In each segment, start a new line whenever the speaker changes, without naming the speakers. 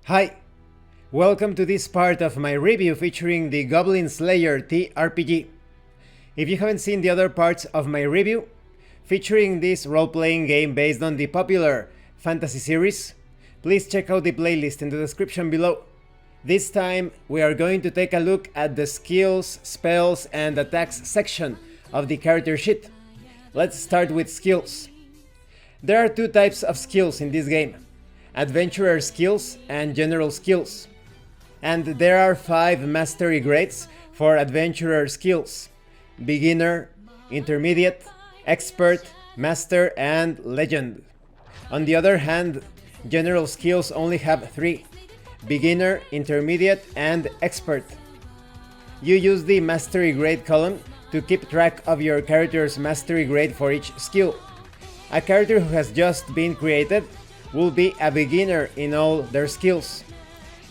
Hi! Welcome to this part of my review featuring the Goblin Slayer TRPG. If you haven't seen the other parts of my review, featuring this role-playing game based on the popular fantasy series, please check out the playlist in the description below. This time we are going to take a look at the skills, spells, and attacks section of the character sheet. Let's start with skills. There are two types of skills in this game: adventurer skills and general skills. And there are 5 mastery grades for adventurer skills: beginner, intermediate, expert, master, and legend. On the other hand, general skills only have 3: beginner, intermediate, and expert. You use the mastery grade column to keep track of your character's mastery grade for each skill. A character who has just been created will be a beginner in all their skills.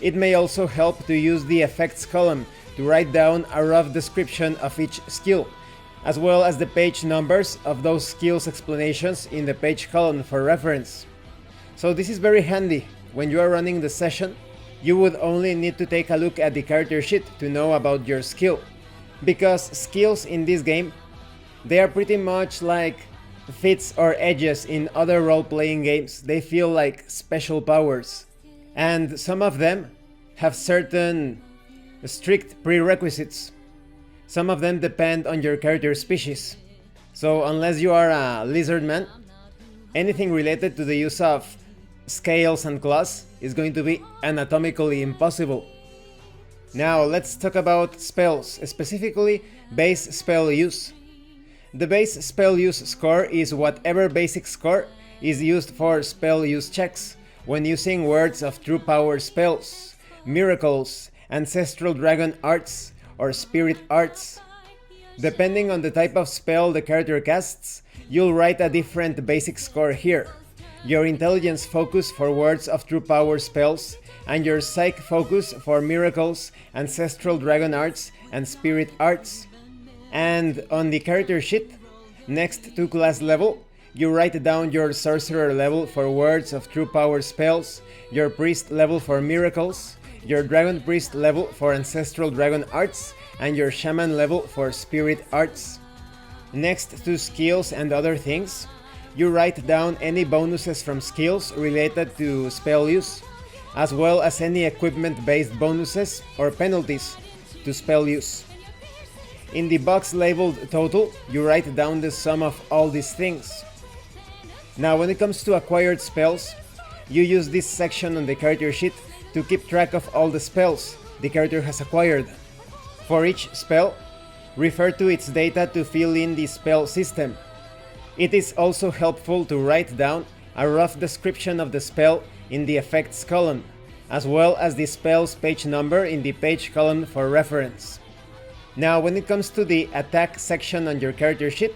It may also help to use the effects column to write down a rough description of each skill, as well as the page numbers of those skills explanations in the page column for reference. So this is very handy. When you are running the session, you would only need to take a look at the character sheet to know about your skill. Because skills in this game, they are pretty much like feats or edges in other role-playing games. They feel like special powers, and some of them have certain strict prerequisites. Some of them depend on your character species. So unless you are a lizard man, anything related to the use of scales and claws is going to be anatomically impossible. Now let's talk about spells, specifically base spell use. The base spell use score is whatever basic score is used for spell use checks when using words of true power spells, miracles, ancestral dragon arts, or spirit arts. Depending on the type of spell the character casts, you'll write a different basic score here: your intelligence focus for words of true power spells, and your psych focus for miracles, ancestral dragon arts, and spirit arts. And on the character sheet, next to class level, you write down your sorcerer level for words of true power spells, your priest level for miracles, your dragon priest level for ancestral dragon arts, and your shaman level for spirit arts. Next to skills and other things, you write down any bonuses from skills related to spell use, as well as any equipment-based bonuses or penalties to spell use. In the box labeled total, you write down the sum of all these things. Now when it comes to acquired spells, you use this section on the character sheet to keep track of all the spells the character has acquired. For each spell, refer to its data to fill in the spell system. It is also helpful to write down a rough description of the spell in the effects column, as well as the spell's page number in the page column for reference. Now when it comes to the attack section on your character sheet,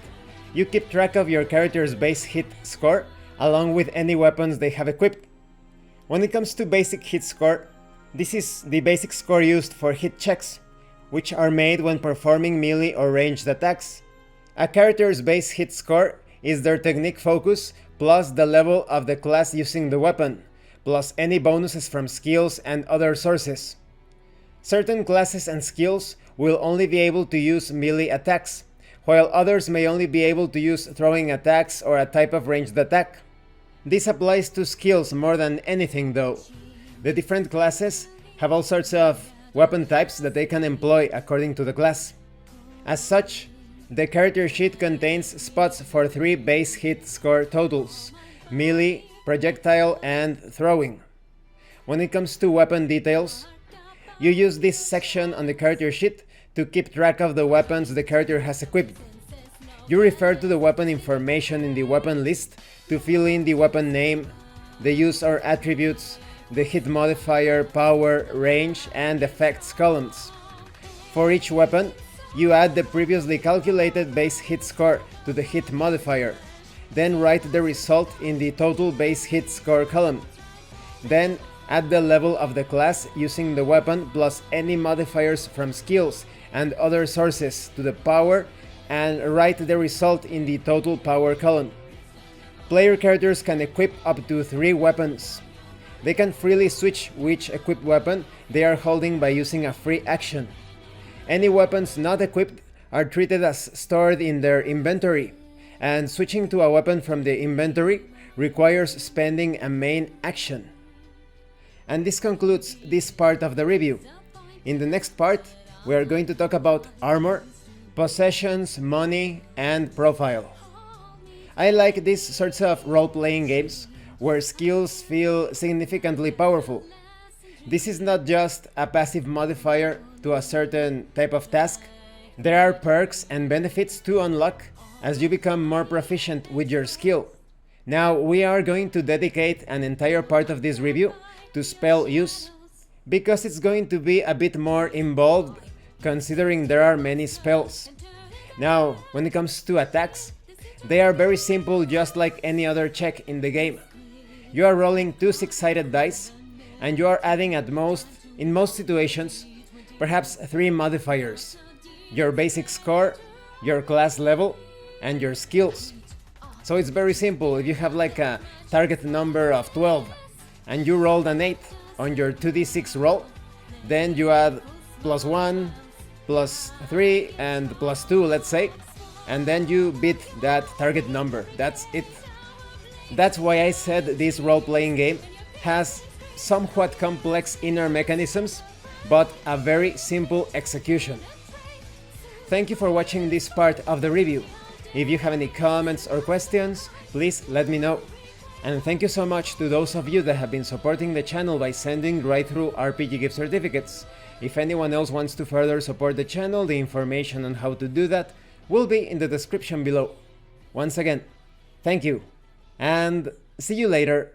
you keep track of your character's base hit score along with any weapons they have equipped. When it comes to basic hit score, this is the basic score used for hit checks, which are made when performing melee or ranged attacks. A character's base hit score is their technique focus plus the level of the class using the weapon, plus any bonuses from skills and other sources. Certain classes and skills will only be able to use melee attacks, while others may only be able to use throwing attacks or a type of ranged attack. This applies to skills more than anything though. The different classes have all sorts of weapon types that they can employ according to the class. As such, the character sheet contains spots for 3 base hit score totals: melee, projectile, and throwing. When it comes to weapon details, you use this section on the character sheet to keep track of the weapons the character has equipped. You refer to the weapon information in the weapon list to fill in the weapon name, the use or attributes, the hit modifier, power, range, and effects columns. For each weapon, you add the previously calculated base hit score to the hit modifier, then write the result in the total base hit score column. Then add the level of the class using the weapon plus any modifiers from skills and other sources to the power, and write the result in the total power column. Player characters can equip up to 3 weapons. they can freely switch which equipped weapon they are holding by using a free action. Any weapons not equipped are treated as stored in their inventory, and switching to a weapon from the inventory requires spending a main action. And this concludes this part of the review. In the next part, we are going to talk about armor, possessions, money, and profile. I like these sorts of role-playing games where skills feel significantly powerful. This is not just a passive modifier to a certain type of task. There are perks and benefits to unlock as you become more proficient with your skill. Now we are going to dedicate an entire part of this review to spell use, because it's going to be a bit more involved considering there are many spells. Now, when it comes to attacks, they are very simple, just like any other check in the game. You are rolling 2 6-sided dice, and you are adding at most, in most situations, perhaps 3 modifiers: your basic score, your class level, and your skills. So it's very simple. If you have like a target number of 12 and you rolled an 8 on your 2d6 roll, then you add +1, +3, and +2, let's say, and then you beat that target number. That's it. That's why I said this role-playing game has somewhat complex inner mechanisms, but a very simple execution. Thank you for watching this part of the review. If you have any comments or questions, please let me know. And thank you so much to those of you that have been supporting the channel by sending right through RPG gift certificates. If anyone else wants to further support the channel, the information on how to do that will be in the description below. Once again, thank you, and see you later.